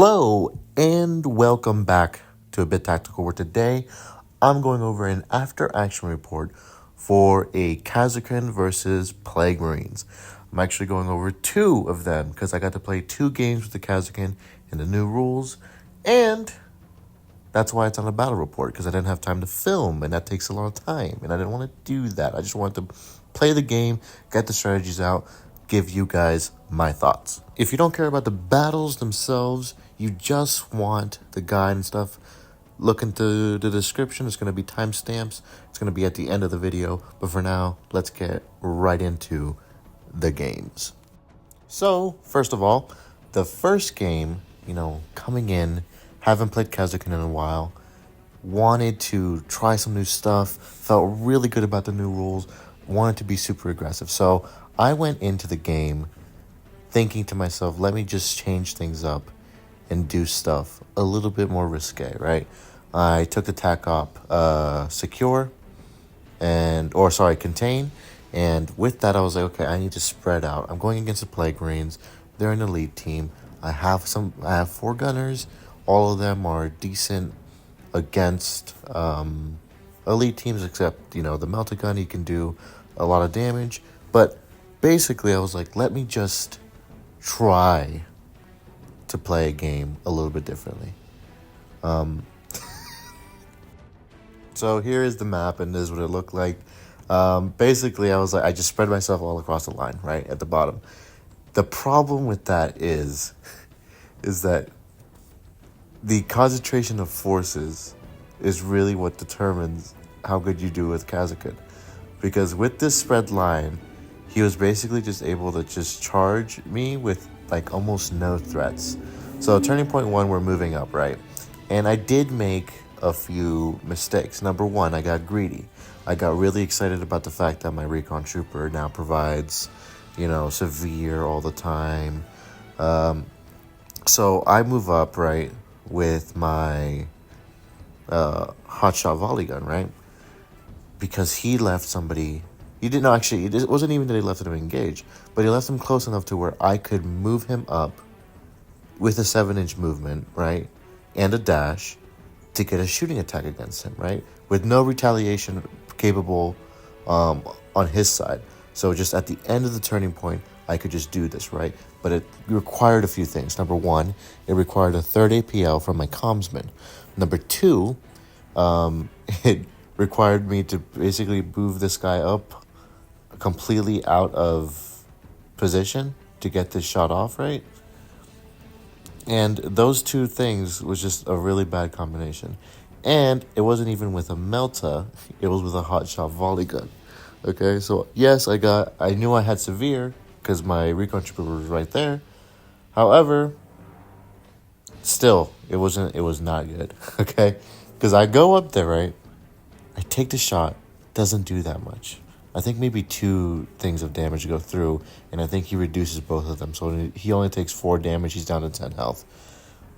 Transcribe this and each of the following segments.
Hello and welcome back to A Bit Tactical, where today I'm going over an after action report for a Kasrkin versus Plague Marines. I'm actually going over two of them because I got to play two games with the Kasrkin and the new rules, and that's why it's on a battle report, because I didn't have time to film, and that takes a lot of time, and I didn't want to do that. I just wanted to play the game, get the strategies out, give you guys my thoughts. If you don't care about the battles themselves, you just want the guide and stuff, look into the description. It's going to be timestamps. It's going to be at the end of the video. But for now, let's get right into the games. So, first of all, the first game, coming in, haven't played Kasrkin in a while, wanted to try some new stuff, felt really good about the new rules, wanted to be super aggressive. So I went into the game thinking to myself, let me just change things up and do stuff a little bit more risque, right? I took the tac op secure contain, and with that I was like, okay, I need to spread out. I'm going against the Plague Marines. They're an elite team. I have four gunners. All of them are decent against elite teams, except the melted gun. You can do a lot of damage, but basically I was like, let me just try to play a game a little bit differently. So here is the map, and this is what it looked like. Basically, I was like, I just spread myself all across the line, right at the bottom. The problem with that is that the concentration of forces is really what determines how good you do with Kasrkin. Because with this spread line, he was basically just able to just charge me with like almost no threats. So turning point one, we're moving up, right? And I did make a few mistakes. Number one, I got greedy. I got really excited about the fact that my recon trooper now provides, severe all the time. So I move up, right, with my hotshot volley gun, right? Because he left somebody. He didn't actually. It wasn't even that he left him engaged, but he left him close enough to where I could move him up with a 7-inch movement, right, and a dash to get a shooting attack against him, right, with no retaliation capable on his side. So just at the end of the turning point, I could just do this, right? But it required a few things. Number one, it required a third APL from my commsman. Number two, it required me to basically move this guy up completely out of position to get this shot off, right? And those two things was just a really bad combination. And it wasn't even with a Melta, it was with a hotshot volley gun. Okay, so yes, I knew I had severe because my recon trooper was right there. However, still, it was not good. Okay, because I go up there, right? I take the shot, doesn't do that much. I think maybe 2 things of damage go through, and I think he reduces both of them. So he only takes 4 damage. He's down to 10 health.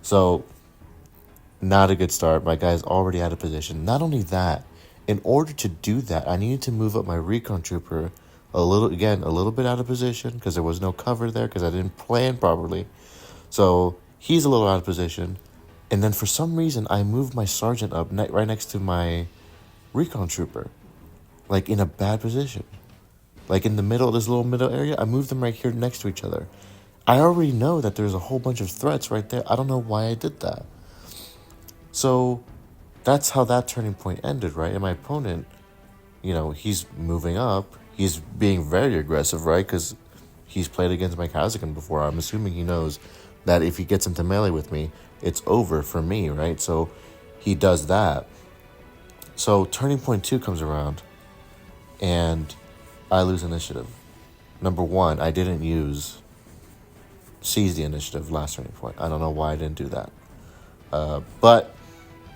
So, not a good start. My guy's already out of position. Not only that, in order to do that, I needed to move up my recon trooper a little bit out of position because there was no cover there because I didn't plan properly. So, he's a little out of position. And then for some reason, I moved my sergeant up right next to my recon trooper, like in a bad position, like in the middle, this little middle area. I moved them right here next to each other. I already know that there's a whole bunch of threats right there. I don't know why I did that. So that's how that turning point ended, right? And my opponent, he's moving up. He's being very aggressive, right? Because he's played against my Kasrkin before. I'm assuming he knows that if he gets into melee with me, it's over for me, right? So he does that. So turning point 2 comes around, and I lose initiative. Number one, I didn't seize the initiative last turning point. I don't know why I didn't do that. But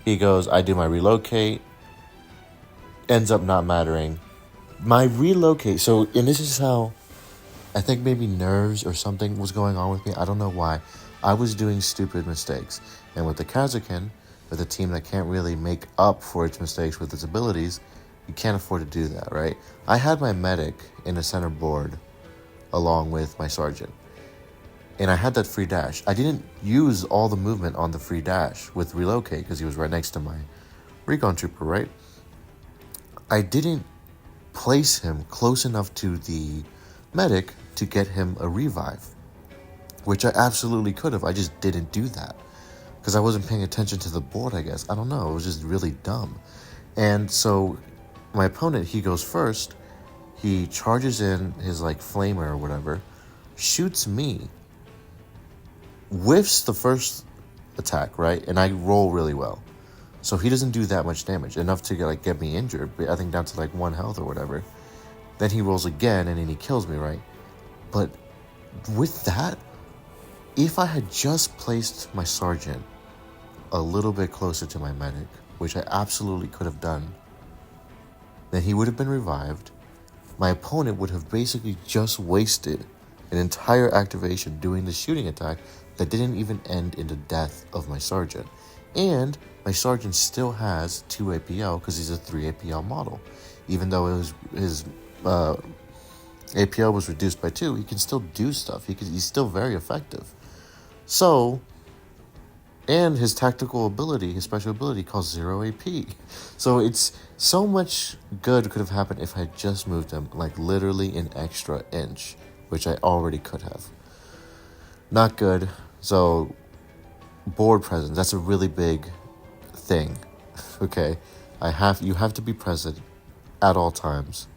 he goes, I do my relocate, ends up not mattering. My relocate, and this is how, I think maybe nerves or something was going on with me. I don't know why. I was doing stupid mistakes. And with the Kasrkin, with a team that can't really make up for its mistakes with its abilities, you can't afford to do that, right? I had my medic in the center board along with my sergeant. And I had that free dash. I didn't use all the movement on the free dash with relocate because he was right next to my recon trooper, right? I didn't place him close enough to the medic to get him a revive, which I absolutely could have. I just didn't do that because I wasn't paying attention to the board, I guess. I don't know. It was just really dumb. And so my opponent, he goes first. He charges in his like flamer or whatever, shoots me, whiffs the first attack, right? And I roll really well. So he doesn't do that much damage, enough to get me injured, I think down to like 1 health or whatever. Then he rolls again and then he kills me, right? But with that, if I had just placed my sergeant a little bit closer to my medic, which I absolutely could have done, then he would have been revived. My opponent would have basically just wasted an entire activation doing the shooting attack that didn't even end in the death of my sergeant. And my sergeant still has 2 APL because he's a 3 APL model. Even though his APL was reduced by 2, he can still do stuff. He's still very effective. So, and his tactical ability, his special ability, costs 0 AP. So it's so much good could have happened if I had just moved him like literally an extra inch, which I already could have. Not good. So board presence, that's a really big thing. Okay, you have to be present at all times,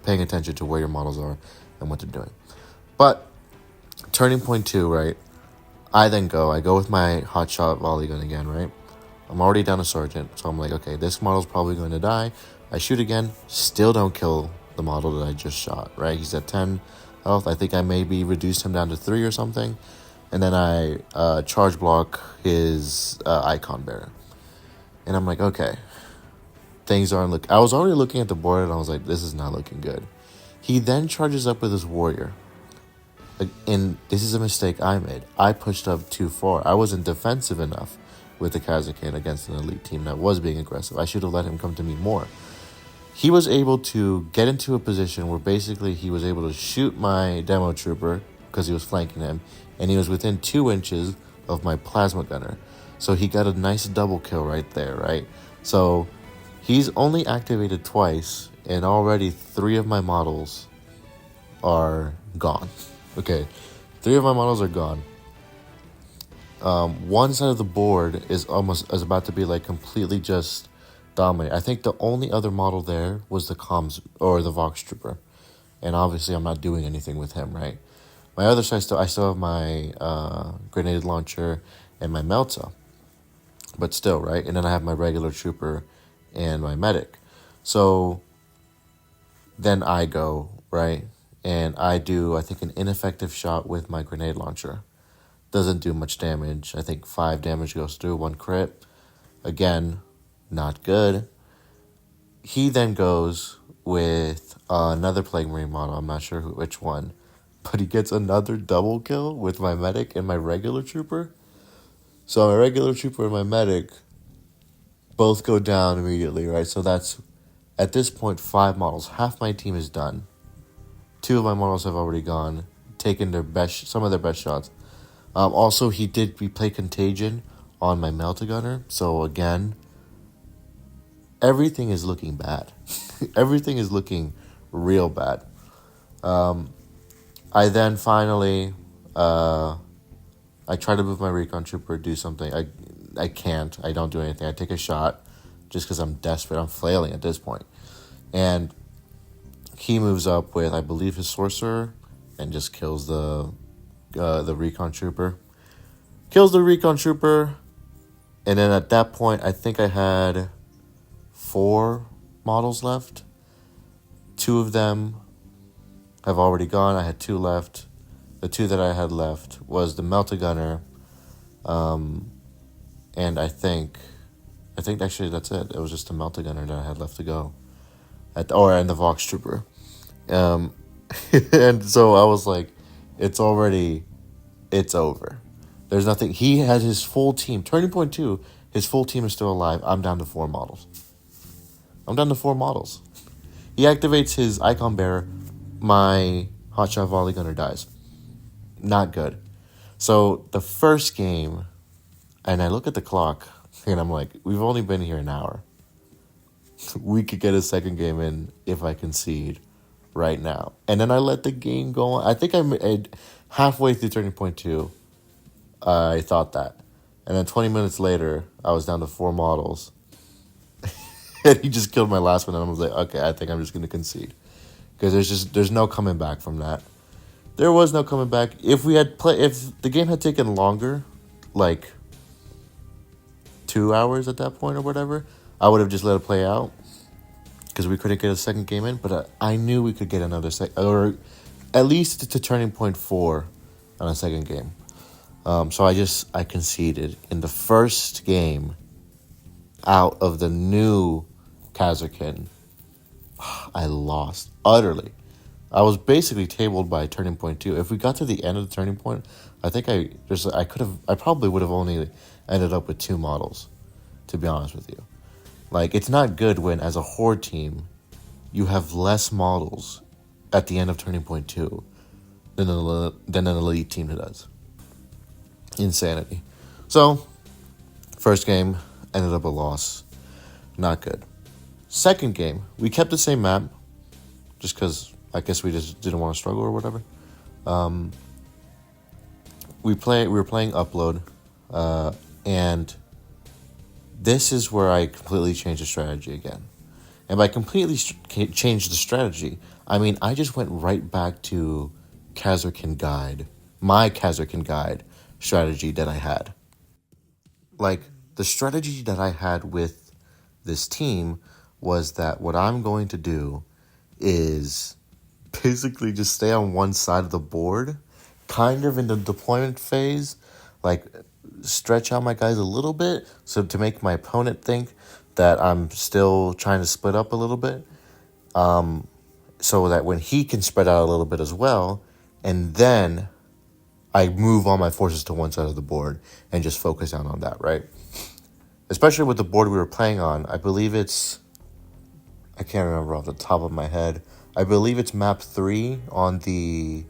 paying attention to where your models are and what they're doing. But turning point 2, right? I go with my hotshot volley gun again, right? I'm already down a sergeant, so I'm like, okay, this model's probably going to die. I shoot again, still don't kill the model that I just shot, right? He's at 10 health. I think I maybe reduced him down to 3 or something. And then I charge block his icon bearer. And I'm like, okay, things aren't I was already looking at the board and I was like, this is not looking good. He then charges up with his warrior. And this is a mistake I made. I pushed up too far. I wasn't defensive enough with the Kasrkin against an elite team that was being aggressive. I should have let him come to me more. He was able to get into a position where basically he was able to shoot my demo trooper because he was flanking him, and he was within 2 inches of my plasma gunner. So he got a nice double kill right there, right? So he's only activated twice, and already 3 of my models are gone. Okay, 3 of my models are gone. One side of the board is about to be like completely just dominate. I think the only other model there was the comms or the Vox Trooper, and obviously I'm not doing anything with him, right? My other side I still have my grenade launcher and my Melta, but still, right? And then I have my regular trooper and my medic. So then I go, right? And I do, I think, an ineffective shot with my grenade launcher. Doesn't do much damage. I think 5 damage goes through, 1 crit. Again, not good. He then goes with another Plague Marine model. I'm not sure which one. But he gets another double kill with my medic and my regular trooper. So my regular trooper and my medic both go down immediately, right? So that's, at this point, 5 models. Half my team is done. 2 of my models have already gone, taken some of their best shots. Also, we played Contagion on my Melta Gunner. So again, everything is looking bad. Everything is looking real bad. I then finally, I try to move my recon trooper, do something. I can't. I don't do anything. I take a shot just because I'm desperate. I'm flailing at this point. And he moves up with, I believe, his sorcerer and just kills the recon trooper. Kills the recon trooper. And then at that point, I think I had 4 models left. 2 of them have already gone. I had 2 left. The 2 that I had left was the Melta Gunner. And I think actually that's it. It was just the Melta Gunner that I had left to go. And the Vox Trooper. And so I was like, it's over. There's nothing. He had his full team. Turning point 2, his full team is still alive. I'm down to 4 models. He activates his icon bearer. My hotshot volley gunner dies. Not good. So the first game, and I look at the clock, and I'm like, we've only been here an hour. We could get a second game in if I concede right now. And then I let the game go on. I think I halfway through turning point 2, I thought that. And then 20 minutes later, I was down to 4 models. And he just killed my last one, and I was like, okay, I think I'm just going to concede. Because there's no coming back from that. There was no coming back. If the game had taken longer, like 2 hours at that point or whatever, I would have just let it play out. Because we couldn't get a second game in, but I knew we could get another or at least to turning point 4 on a second game. So I conceded in the first game out of the new Kasrkin. I lost utterly. I was basically tabled by turning point 2. If we got to the end of the turning point, I think I probably would have only ended up with 2 models, to be honest with you. Like, it's not good when, as a horde team, you have less models at the end of turning point 2 than an elite team does. Insanity. So, first game ended up a loss. Not good. Second game, we kept the same map, just because I guess we just didn't want to struggle or whatever. We were playing Upload, and this is where I completely changed the strategy again. And by completely changed the strategy, I mean I just went right back to Kasrkin Guide, my Kasrkin Guide strategy that I had. Like, the strategy that I had with this team was that what I'm going to do is basically just stay on one side of the board, kind of in the deployment phase, like stretch out my guys a little bit, so to make my opponent think that I'm still trying to split up a little bit, so that when he can spread out a little bit as well, and then I move all my forces to one side of the board and just focus down on that, right? Especially with the board we were playing on, I believe I can't remember off the top of my head. I believe it's map 3 on the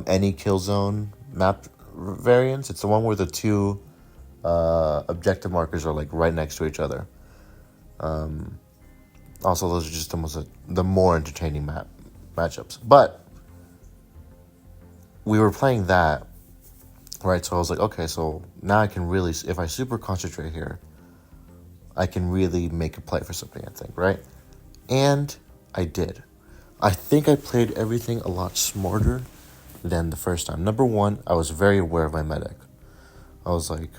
any kill zone map variants. It's the one where the 2 objective markers are like right next to each other. Also, those are just the more entertaining matchups. But we were playing that, right? So I was like, okay, so now I can really, if I super concentrate here, I can really make a play for something, I think, right? And I did. I think I played everything a lot smarter than the first time. Number one, I was very aware of my medic. I was like,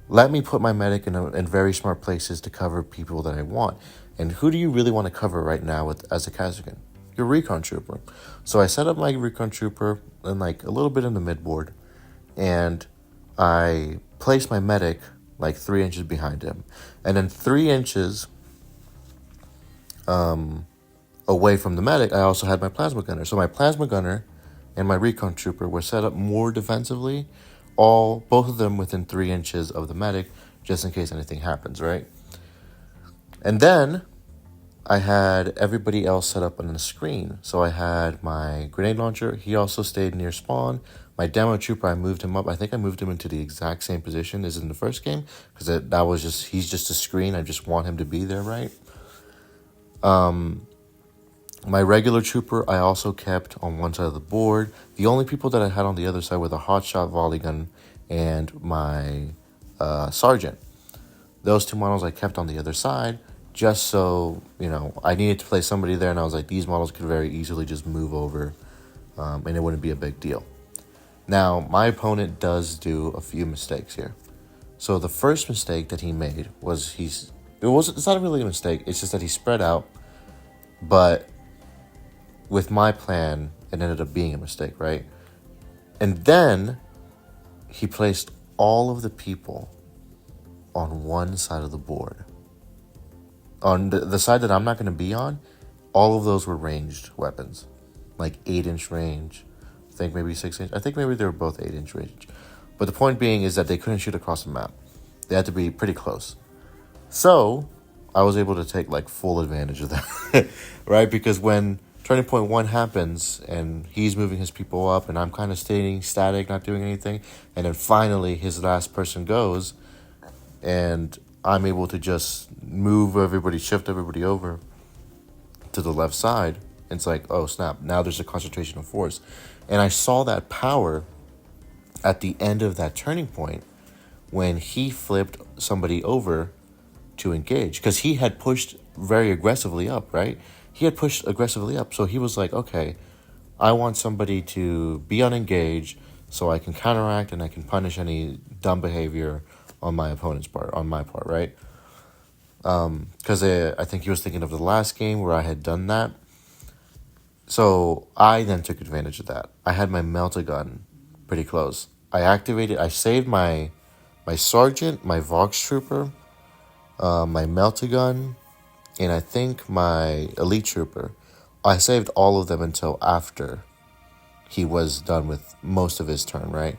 let me put my medic in very smart places to cover people that I want. And who do you really want to cover right now as a Kasrkin? Your recon trooper. So I set up my recon trooper and like a little bit in the mid board, and I placed my medic like 3 inches behind him, and then 3 inches away from the medic, I also had my plasma gunner. So my plasma gunner and my recon trooper were set up more defensively, both of them within 3 inches of the medic, just in case anything happens, right? And then I had everybody else set up on the screen. So I had my grenade launcher. He also stayed near spawn. My demo trooper, I moved him up. I think I moved him into the exact same position as in the first game, because he's just a screen. I just want him to be there, right? My regular trooper, I also kept on one side of the board. The only people that I had on the other side were the hotshot volley gun and my sergeant. Those 2 models I kept on the other side, just so, I needed to play somebody there, and I was like, these models could very easily just move over, and it wouldn't be a big deal. Now, my opponent does do a few mistakes here. So the first mistake that he made was it's not really a mistake, it's just that he spread out, but with my plan, it ended up being a mistake, right? And then he placed all of the people on one side of the board. On the side that I'm not going to be on, all of those were ranged weapons, like 8-inch range. I think maybe 6-inch. I think maybe they were both 8-inch range. But the point being is that they couldn't shoot across the map. They had to be pretty close. So I was able to take like full advantage of that, right? Because when Turning point one happens, and he's moving his people up, and I'm kind of staying static, not doing anything. And then finally, his last person goes, and I'm able to just move everybody, shift everybody over to the left side. And it's like, oh snap! Now there's a concentration of force, and I saw that power at the end of that turning point when he flipped somebody over to engage, because he had pushed very aggressively up, right? He had pushed aggressively up. So he was like, okay, I want somebody to be unengaged so I can counteract and I can punish any dumb behavior on my opponent's part, on my part, right? Because I think he was thinking of the last game where I had done that. So I then took advantage of that. I had my melt-a-gun pretty close. I saved my sergeant, my Vox trooper, my melt-a-gun, and I think my elite trooper. I saved all of them until after he was done with most of his turn, right?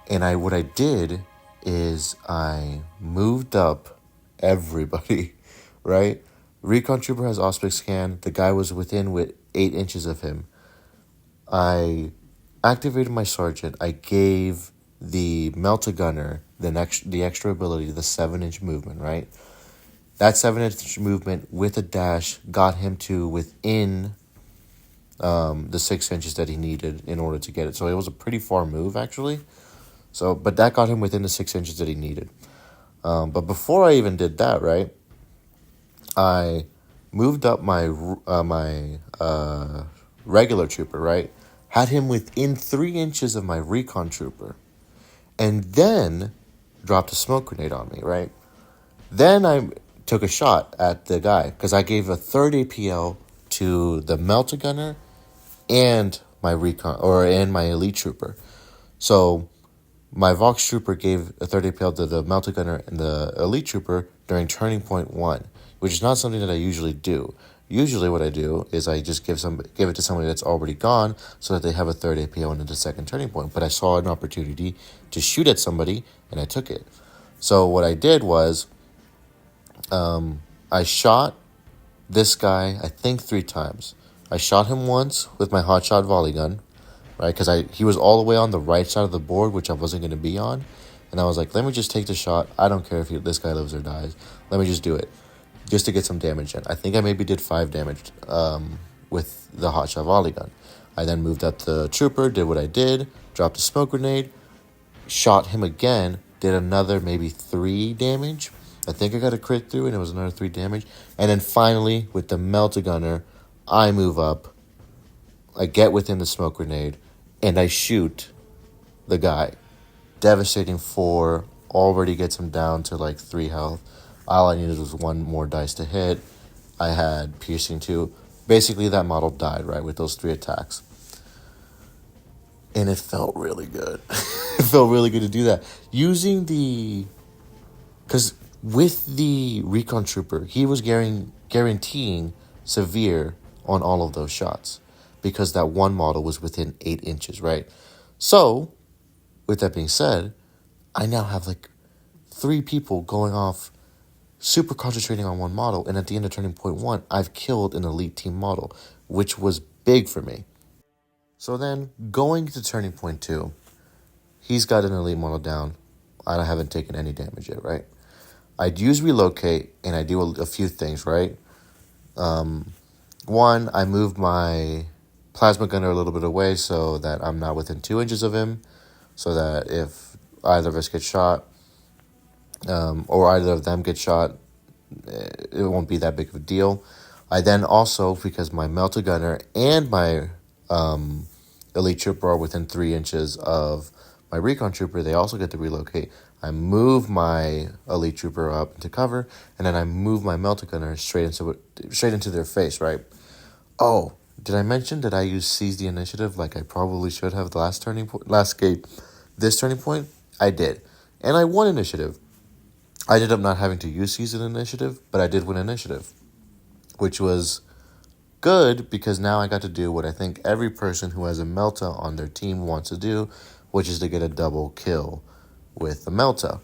And what I did is I moved up everybody, right? Recon trooper has Auspex scan. The guy was within with 8 inches of him. I activated my sergeant. I gave the melt-a-gunner the extra ability, the 7-inch movement, right? That 7-inch movement with a dash got him to within the 6 inches that he needed in order to get it. So it was a pretty far move, actually. But that got him within the 6 inches that he needed. But before I even did that, right, I moved up my regular trooper, right? Had him within 3 inches of my recon trooper. And then dropped a smoke grenade on me, right? Then I took a shot at the guy because I gave a third APL to the melt-a-gunner and my elite trooper. So my Vox trooper gave a third APL to the melt-a-gunner and the elite trooper during turning point 1, which is not something that I usually do. Usually what I do is I just give it to somebody that's already gone so that they have a third APO into the second turning point. But I saw an opportunity to shoot at somebody, and I took it. So what I did was I shot this guy, I think 3 times. I shot him once with my hotshot volley gun, right? Because he was all the way on the right side of the board, which I wasn't going to be on. And I was like, let me just take the shot. I don't care if this guy lives or dies. Let me just do it. Just to get some damage in. I think I maybe did 5 damage with the hotshot volley gun. I then moved up the trooper, did what I did, dropped a smoke grenade, shot him again, did another maybe 3 damage. I think I got a crit through and it was another 3 damage. And then finally, with the melt-a-gunner, I move up, I get within the smoke grenade, and I shoot the guy. Devastating 4, already gets him down to like 3 health. All I needed was 1 more dice to hit. I had piercing 2. Basically, that model died, right, with those 3 attacks. And it felt really good. It felt really good to do that. Because with the recon trooper, he was guaranteeing severe on all of those shots. Because that one model was within 8 inches, right? So, with that being said, I now have like 3 people going off, super concentrating on one model, and at the end of turning point 1, I've killed an elite team model, which was big for me. So then, going to turning point 2, he's got an elite model down. I haven't taken any damage yet, right? I'd use relocate, and I do a few things, right? 1, I move my plasma gunner a little bit away so that I'm not within 2 inches of him, so that if either of us get shot, or either of them get shot, it won't be that big of a deal. I then also, because my melt-a-gunner and my elite trooper are within 3 inches of my recon trooper, they also get to relocate. I move my elite trooper up into cover, and then I move my melt-a-gunner straight into their face, right? Oh, did I mention that I used seize the initiative like I probably should have the last game? This turning point, I did. And I won initiative. I ended up not having to use season initiative, but I did win initiative, which was good because now I got to do what I think every person who has a Melta on their team wants to do, which is to get a double kill with the Melta,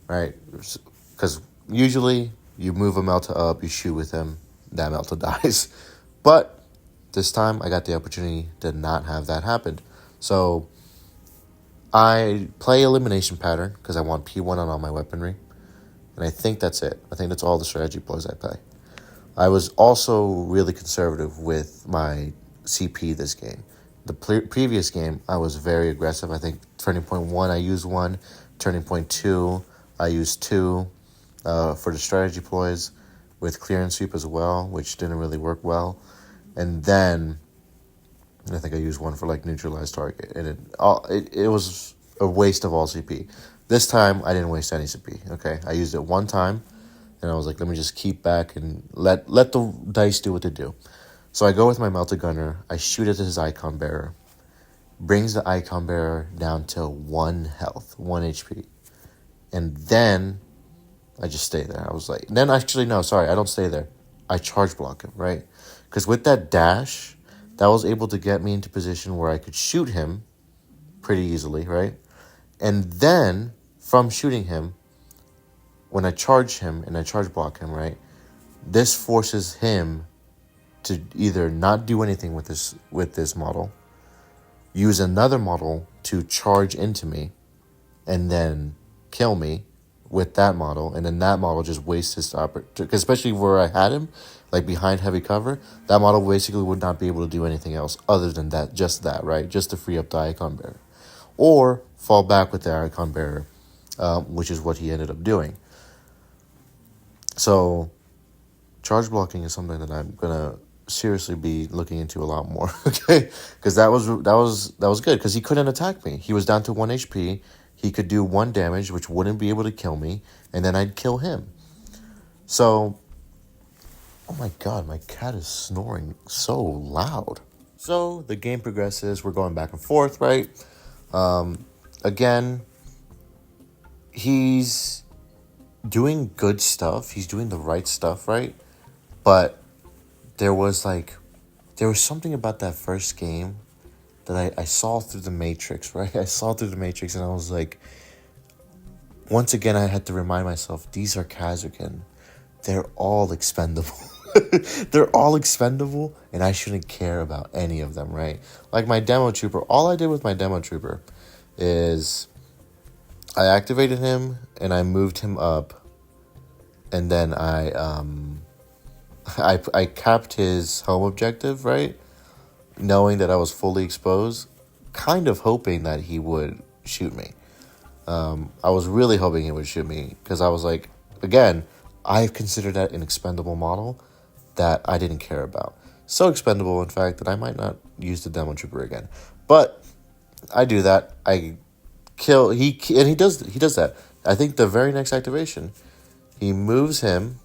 right? Because usually you move a Melta up, you shoot with him, that Melta dies. But This time I got the opportunity to not have that happen. So I play elimination pattern because I want P1 on all my weaponry. And I think that's it. I think that's all the strategy plays I play. I was also really conservative with my CP this game. The previous game, I was very aggressive. I think turning point 1, I used 1. Turning point 2, I used 2 for the strategy ploys with clear and sweep as well, which didn't really work well. And then I think I used 1 for like neutralized target. And it was a waste of all CP. This time, I didn't waste any CP, okay? I used it one time, and I was like, let me just keep back and let the dice do what they do. So I go with my melted gunner. I shoot at his icon bearer. Brings the icon bearer down to 1 health, 1 HP. And then I just stay there. I was like, then actually, no, sorry, I don't stay there. I charge block him, right? Because with that dash, that was able to get me into position where I could shoot him pretty easily, right? And then from shooting him, when I charge him and I charge block him, right, this forces him to either not do anything with this model, use another model to charge into me, and then kill me with that model, and then that model just wastes his opportunity. Especially where I had him, like behind heavy cover, that model basically would not be able to do anything else other than that, right? Just to free up the icon bearer. Or fall back with the icon bearer, which is what he ended up doing. So, charge blocking is something that I'm gonna seriously be looking into a lot more. Okay, because that was good because he couldn't attack me. He was down to 1 HP. He could do 1 damage, which wouldn't be able to kill me, and then I'd kill him. So, oh my god, my cat is snoring so loud. So the game progresses. We're going back and forth, right? Again, he's doing good stuff. He's doing the right stuff, right? But there was something about that first game that I saw through the Matrix, right? I saw through the Matrix and I was like, once again, I had to remind myself, these are Kasrkin. They're all expendable. They're all expendable, and I shouldn't care about any of them, right? Like my demo trooper, all I did with my demo trooper is I activated him and I moved him up, and then I capped his home objective, right? Knowing that I was fully exposed, kind of hoping that he would shoot me. I was really hoping he would shoot me because I was like, again, I've considered that an expendable model that I didn't care about. So expendable, in fact, that I might not use the demo trooper again. But I do that. I kill he does that. I think the very next activation, he moves him,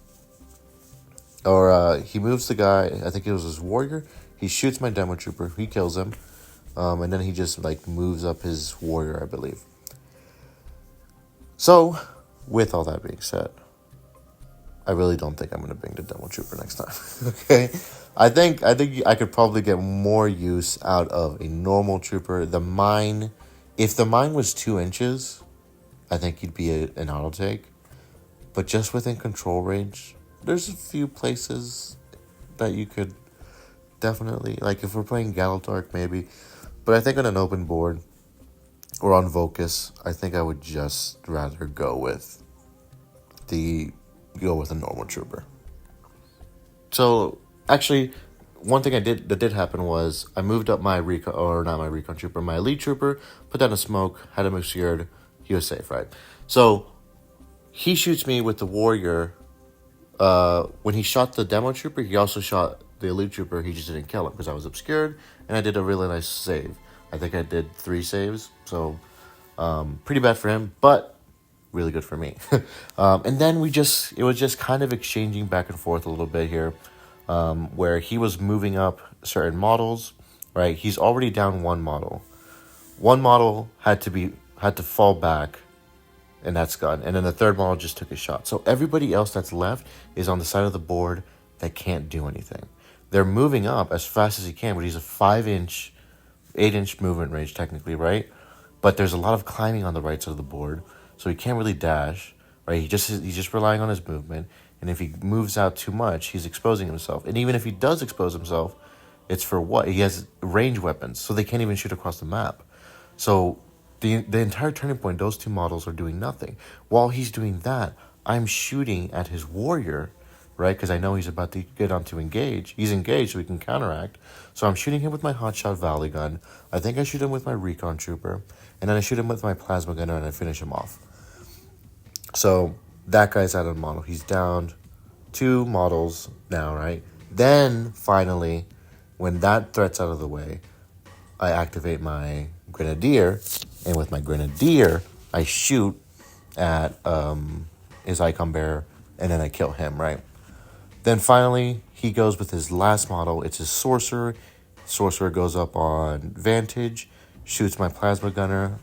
or he moves the guy. I think it was his warrior. He shoots my demo trooper. He kills him, and then he just like moves up his warrior, I believe. So, with all that being said, I really don't think I'm going to bring the demo trooper next time. Okay, I think I could probably get more use out of a normal trooper. The mine, if the mine was 2 inches, I think he'd be an auto take. But just within control range, there's a few places that you could definitely, like if we're playing Gallitark maybe. But I think on an open board or on Vocus, I think I would just rather go with a normal trooper. So actually, one thing that did happen was I moved up my recon, or not my recon trooper, my elite trooper, put down a smoke, had him obscured, he was safe, right? So he shoots me with the warrior. When he shot the demo trooper, he also shot the elite trooper. He just didn't kill him because I was obscured, and I did a really nice save. I think I did 3 saves, so pretty bad for him, but really good for me. And then it was just kind of exchanging back and forth a little bit here, where he was moving up certain models, right? He's already down 1 model. 1 model had to fall back, and that's gone. And then the 3rd model just took a shot. So everybody else that's left is on the side of the board that can't do anything. They're moving up as fast as he can, but he's a 5-inch, 8-inch movement range technically, right? But there's a lot of climbing on the right side of the board, so he can't really dash, right? He's just relying on his movement, and if he moves out too much, he's exposing himself. And even if he does expose himself, It's for what? He has range weapons, so they can't even shoot across the map. So the entire turning point, those two models are doing nothing. While he's doing that, I'm shooting at his warrior, right? Because I know he's about to get on to engage. He's engaged, so we can counteract. So I'm shooting him with my hotshot volley gun. I think I shoot him with my recon trooper, and then I shoot him with my plasma gunner, and I finish him off. So that guy's out of the model. He's down 2 models now, right? Then finally, when that threat's out of the way, I activate my grenadier, and with my grenadier, I shoot at his icon bearer, and then I kill him, right? Then finally, he goes with his last model. It's his sorcerer. Sorcerer goes up on vantage, shoots my plasma gunner,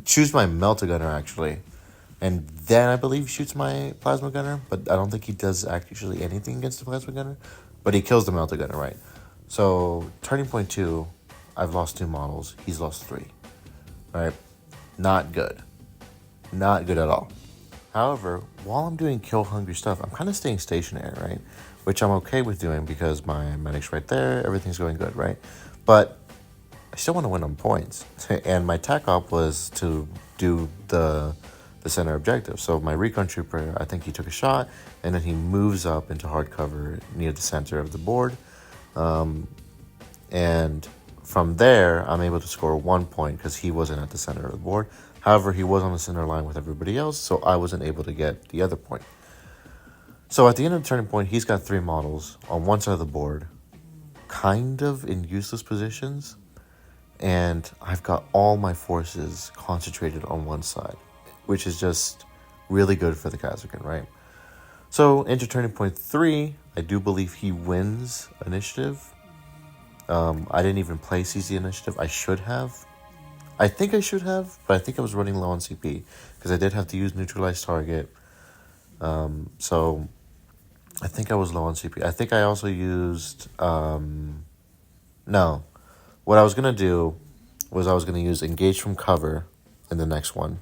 shoots my melta gunner actually, and then I believe shoots my plasma gunner, but I don't think he does actually anything against the plasma gunner, but he kills the melta gunner, right? So turning point 2, I've lost 2 models. He's lost 3, right? Not good. Not good at all. However, while I'm doing kill hungry stuff, I'm kind of staying stationary, right? Which I'm okay with doing because my medic's right there, everything's going good, right? But I still want to win on points. And my tac op was to do the center objective. So my recon trooper, I think he took a shot, and then he moves up into hard cover near the center of the board. And from there, I'm able to score 1 point because he wasn't at the center of the board. However, he was on the center line with everybody else, so I wasn't able to get the other point. So at the end of the turning point, he's got 3 models on one side of the board, kind of in useless positions, and I've got all my forces concentrated on one side, which is just really good for the Kasrkin, right? So into turning point 3, I do believe he wins initiative. I didn't even play CC initiative. I should have. I think I should have, but I think I was running low on CP because I did have to use neutralize target. So I think I was low on CP. I think I also used, no. What I was going to do was I was going to use engage from cover in the next one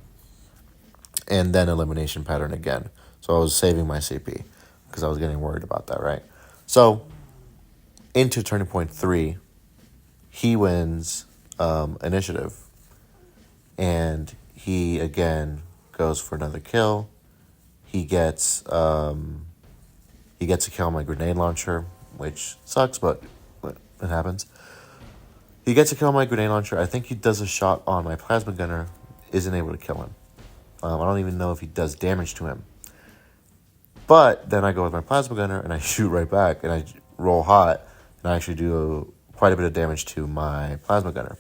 and then elimination pattern again. So I was saving my CP because I was getting worried about that, right? So into turning point 3, he wins initiative. And he again goes for another kill. He gets a kill on my grenade launcher, which sucks, but it happens. He gets a kill on my grenade launcher. I think he does a shot on my plasma gunner, isn't able to kill him. I don't even know if he does damage to him. But then I go with my plasma gunner and I shoot right back and I roll hot and I actually do quite a bit of damage to my plasma gunner.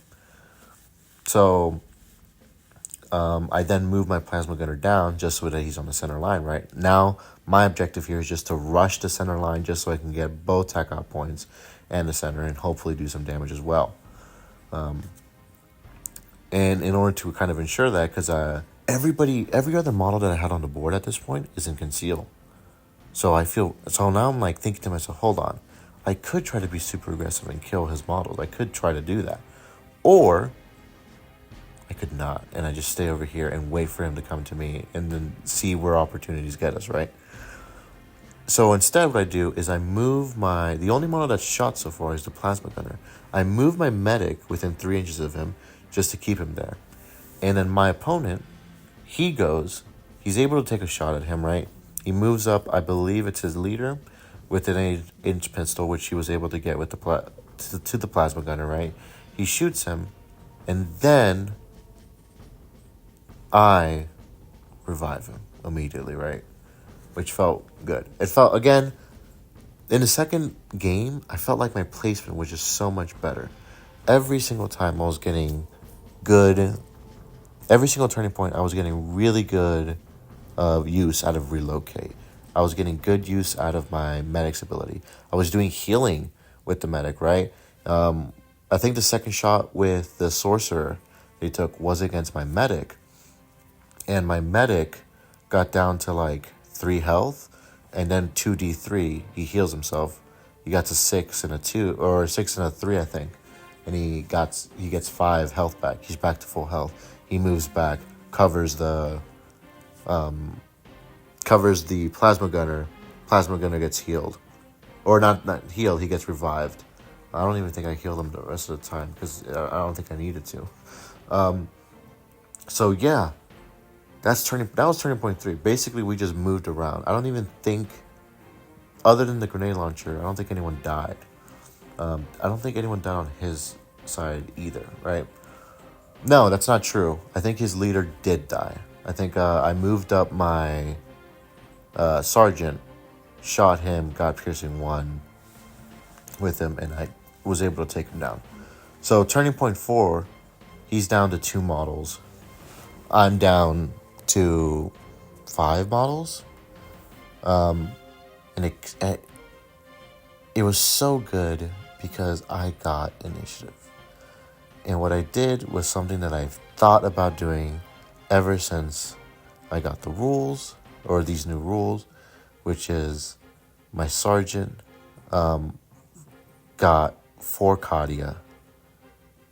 So I then move my plasma gunner down just so that he's on the center line, right? Now, my objective here is just to rush the center line just so I can get both tac op points and the center and hopefully do some damage as well. And in order to kind of ensure that, because every other model that I had on the board at this point is in conceal. So now I'm like thinking to myself, hold on, I could try to be super aggressive and kill his models. I could try to do that. Or I could not, and I just stay over here and wait for him to come to me and then see where opportunities get us, right? So instead what I do is I move the only model that's shot so far is the plasma gunner. I move my medic within 3 inches of him just to keep him there. And then my opponent, he's able to take a shot at him, right? He moves up, I believe it's his leader, with an 8-inch pistol, which he was able to get with to the plasma gunner, right? He shoots him, and then I revive him immediately, right? Which felt good. It felt, again, in the second game, I felt like my placement was just so much better. Every single time I was getting good, every single turning point, I was getting really good use out of relocate. I was getting good use out of my medic's ability. I was doing healing with the medic, right? I think the second shot with the sorcerer he took was against my medic. And my medic got down to like 3 health, and then 2d3, he heals himself. He got to 6 and a 2, or 6 and a 3, I think. And he gets 5 health back. He's back to full health. He moves back, covers the plasma gunner. Plasma gunner gets healed. or not healed. He gets revived. I don't even think I healed him the rest of the time because I don't think I needed to. So yeah, that was turning point 3. Basically, we just moved around. I don't even think, other than the grenade launcher, I don't think anyone died. I don't think anyone died on his side either, right? No, that's not true. I think his leader did die. I think I moved up my sergeant, shot him, got piercing 1 with him, and I was able to take him down. So turning point 4, he's down to 2 models. I'm down to 5 models. And it was so good because I got initiative. And what I did was something that I've thought about doing ever since I got the rules, or these new rules, which is my sergeant got 4 Kadia,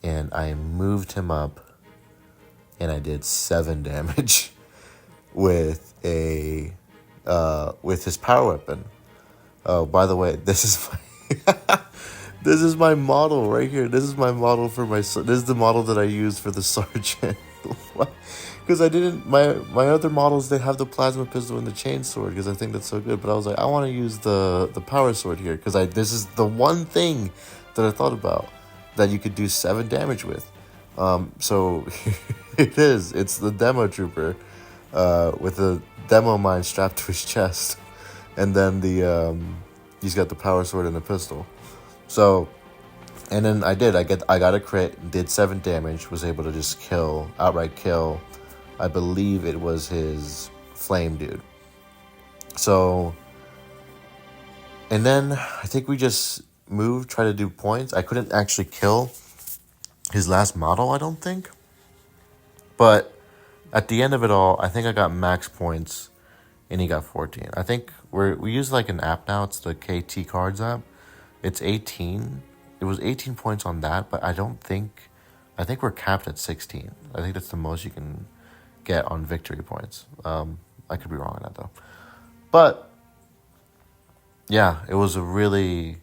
and I moved him up, and I did 7 damage with with his power weapon. Oh, by the way, this is my this is my model right here. This is my model for this is the model that I used for the sergeant. Because I didn't, my other models, they have the plasma pistol and the chain sword because I think that's so good. But I was like, I want to use the power sword here because this is the one thing that I thought about that you could do 7 damage with. So it is. It's the demo trooper with a demo mine strapped to his chest, and then he's got the power sword and the pistol. So, and then I got a crit, did 7 damage, was able to just outright kill. I believe it was his flame dude. So, and then I think we just moved, tried to do points. I couldn't actually kill his last model, I don't think. But at the end of it all, I think I got max points and he got 14. I think we use like an app now. It's the KT Cards app. It's 18. It was 18 points on that, but I think we're capped at 16. I think that's the most you can get on victory points. I could be wrong on that though. But yeah, it was the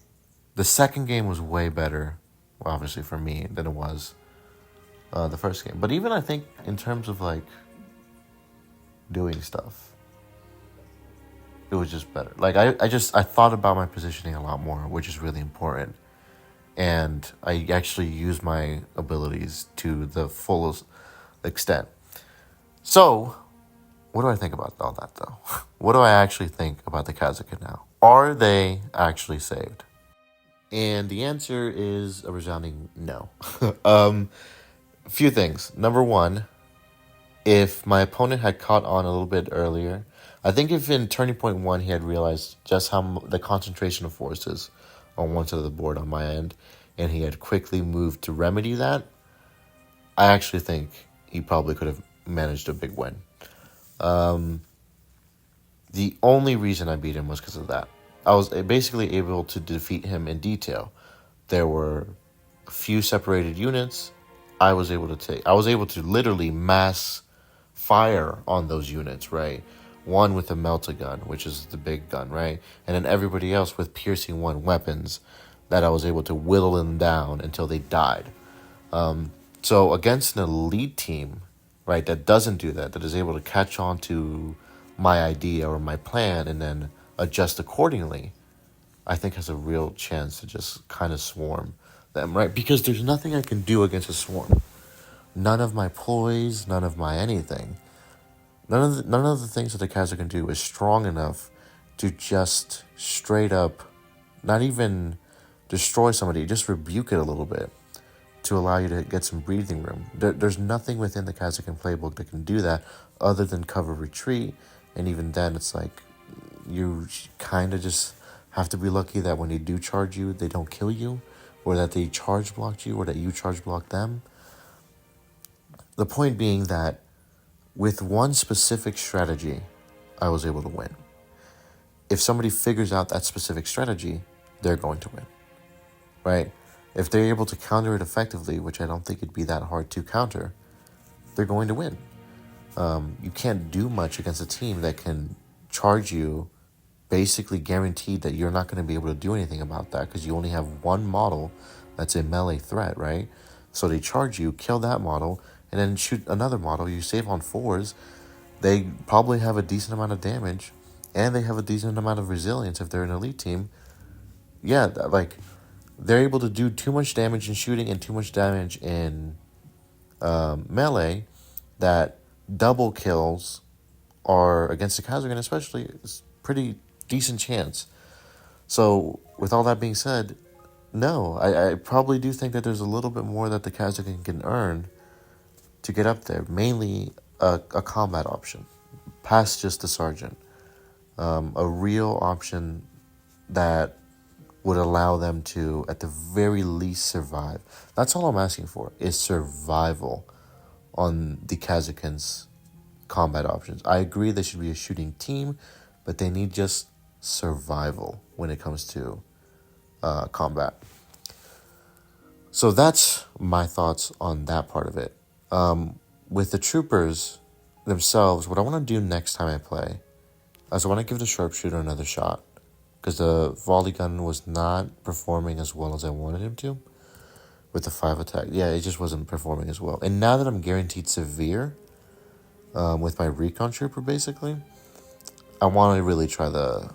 second game was way better, obviously for me, than it was the first game. But even I think in terms of like doing stuff, it was just better. Like I thought about my positioning a lot more, which is really important. And I actually used my abilities to the fullest extent. So, what do I think about all that, though? What do I actually think about the Kasrkin now? Are they actually saved? And the answer is a resounding no. A few things. Number one, if my opponent had caught on a little bit earlier, I think if in turning point 1 he had realized just how the concentration of forces on one side of the board on my end, and he had quickly moved to remedy that, I actually think he probably could have managed a big win. The only reason I beat him was because of that. I was basically able to defeat him in detail. There were a few separated units. I was able to literally mass fire on those units, right? One with a melta-gun, which is the big gun, right? And then everybody else with piercing 1 weapons that I was able to whittle them down until they died. So against an elite team, right, that doesn't do that is able to catch on to my idea or my plan and then adjust accordingly, I think has a real chance to just kind of swarm them, right? Because there's nothing I can do against a swarm. None of my ploys, none of my anything. None of the things that the Kasrkin can do is strong enough to just straight up, not even destroy somebody, just rebuke it a little bit to allow you to get some breathing room. There's nothing within the Kasrkin playbook that can do that other than cover retreat, and even then it's like you kind of just have to be lucky that when they do charge you, they don't kill you, or that they charge blocked you, or that you charge block them. The point being that with one specific strategy, I was able to win. If somebody figures out that specific strategy, they're going to win, right? If they're able to counter it effectively, which I don't think it'd be that hard to counter, they're going to win. You can't do much against a team that can charge you basically guaranteed that you're not going to be able to do anything about that because you only have one model that's a melee threat, right? So they charge you, kill that model, and then shoot another model. You save on 4s. They probably have a decent amount of damage, and they have a decent amount of resilience if they're an elite team. Yeah, like, they're able to do too much damage in shooting and too much damage in melee that double kills are against the Kasrkin especially is pretty decent chance. So with all that being said, no, I probably do think that there's a little bit more that the Kasrkin can earn to get up there. Mainly a combat option, past just the sergeant. A real option that would allow them to, at the very least, survive. That's all I'm asking for, is survival on the Kasrkin's combat options. I agree they should be a shooting team, but they need just survival when it comes to combat. So that's my thoughts on that part of it. With the troopers themselves, what I want to do next time I play is I want to give the sharpshooter another shot, because the volley gun was not performing as well as I wanted him to with the 5 attack. Yeah, it just wasn't performing as well. And now that I'm guaranteed severe with my recon trooper, basically, I want to really try the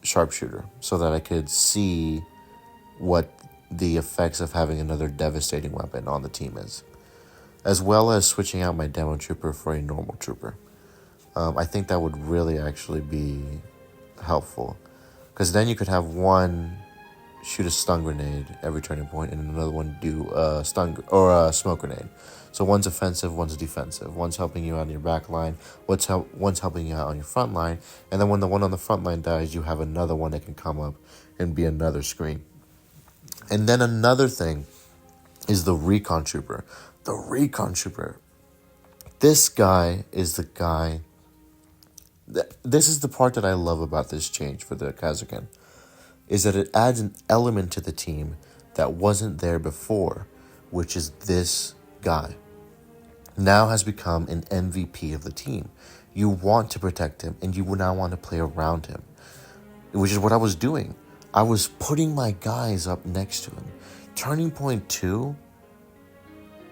sharpshooter so that I could see what the effects of having another devastating weapon on the team is, as well as switching out my demo trooper for a normal trooper. I think that would really actually be helpful, because then you could have one shoot a stun grenade every turning point and another one do a stun or a smoke grenade. So one's offensive, one's defensive. One's helping you out on your back line, one's helping you out on your front line, and then when the one on the front line dies, you have another one that can come up and be another screen. And then another thing is the recon trooper. The recon trooper. This guy is the guy. This is the part that I love about this change for the Kasrkin, is that it adds an element to the team that wasn't there before, which is this guy now has become an MVP of the team. You want to protect him, and you now want to play around him, which is what I was doing. I was putting my guys up next to him. Turning Point 2,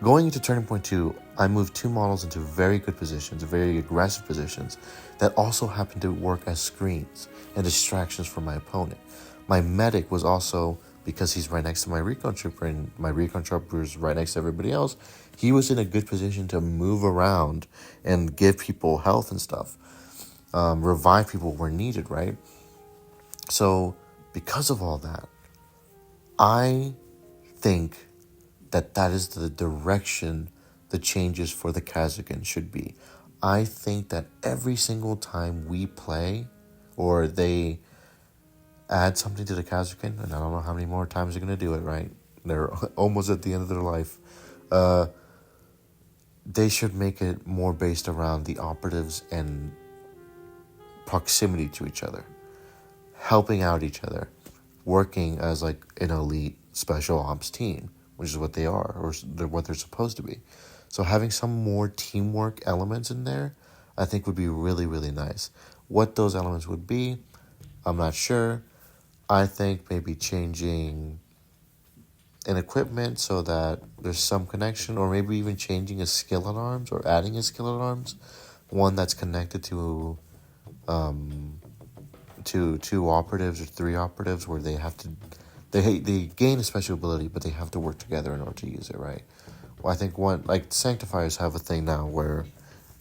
going into Turning Point 2, I moved 2 models into very good positions, very aggressive positions, that also happened to work as screens and distractions for my opponent. My medic was also, because he's right next to my recon trooper and my recon trooper is right next to everybody else, he was in a good position to move around and give people health and stuff, revive people where needed, right? So because of all that, I think that is the direction the changes for the Kasrkin should be. I think that every single time we play, or they add something to the Kasrkin, and I don't know how many more times they're going to do it, right? They're almost at the end of their life. They should make it more based around the operatives and proximity to each other, helping out each other, working as like an elite special ops team, which is what they are, or what they're supposed to be. So having some more teamwork elements in there, I think would be really, really nice. What those elements would be, I'm not sure. I think maybe changing an equipment so that there's some connection, or maybe even changing a skill at arms, or adding a skill at arms, one that's connected to 2 operatives or 3 operatives, where they have to, they gain a special ability, but they have to work together in order to use it, right? Well, I think one, like Sanctifiers have a thing now where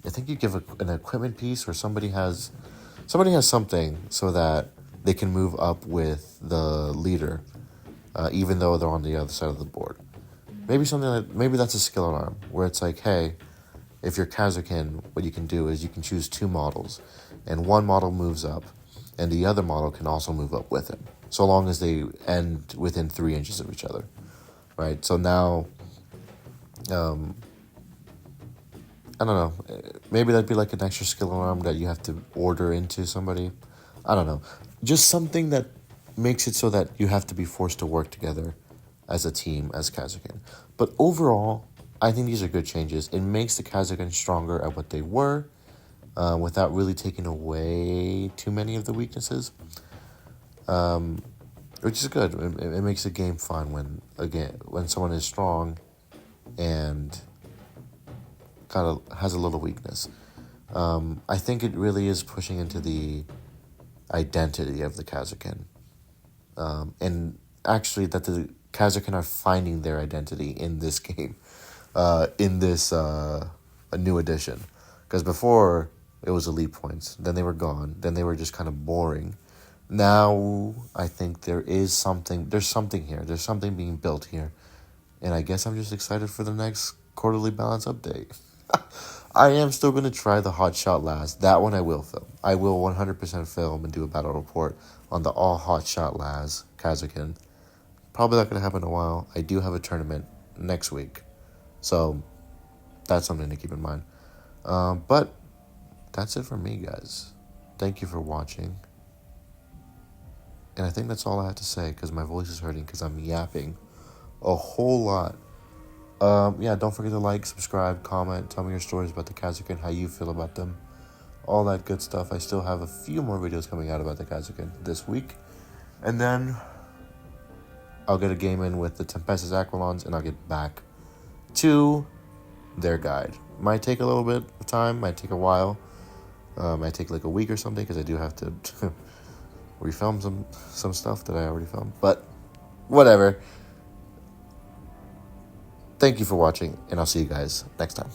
I think you give an equipment piece, or somebody has something so that they can move up with the leader, even though they're on the other side of the board. Maybe that's a skill at arm, where it's like, hey, if you're Kasrkin, what you can do is you can choose 2 models, and one model moves up, and the other model can also move up with him, so long as they end within 3 inches of each other, right? So now, I don't know, maybe that'd be like an extra skill arm that you have to order into somebody. I don't know. Just something that makes it so that you have to be forced to work together as a team, as Kasrkin. But overall, I think these are good changes. It makes the Kasrkin stronger at what they were. without really taking away too many of the weaknesses, which is good. It makes the game fun when someone is strong and has a little weakness. I think it really is pushing into the identity of the Kasrkin, and actually that the Kasrkin are finding their identity in this game, in this a new edition, because before it was elite points, then they were gone, then they were just kind of boring. Now I think there's something here, there's something being built here, and I guess I'm just excited for the next quarterly balance update. I am still going to try the Hot Shot last. That one I will film. I will 100% film and do a battle report on the all Hot Shot last Kasrkin. Probably not going to happen in a while. I do have a tournament next week, so that's something to keep in mind. But that's it for me, guys. Thank you for watching. And I think that's all I have to say, because my voice is hurting because I'm yapping a whole lot. Yeah, don't forget to like, subscribe, comment, tell me your stories about the Kasrkin, how you feel about them, all that good stuff. I still have a few more videos coming out about the Kasrkin this week, and then I'll get a game in with the Tempestus Aquilons, and I'll get back to their guide. Might take a little bit of time, might take a while, might take like a week or something, because I do have to refilm some stuff that I already filmed, but whatever. Thank you for watching, and I'll see you guys next time.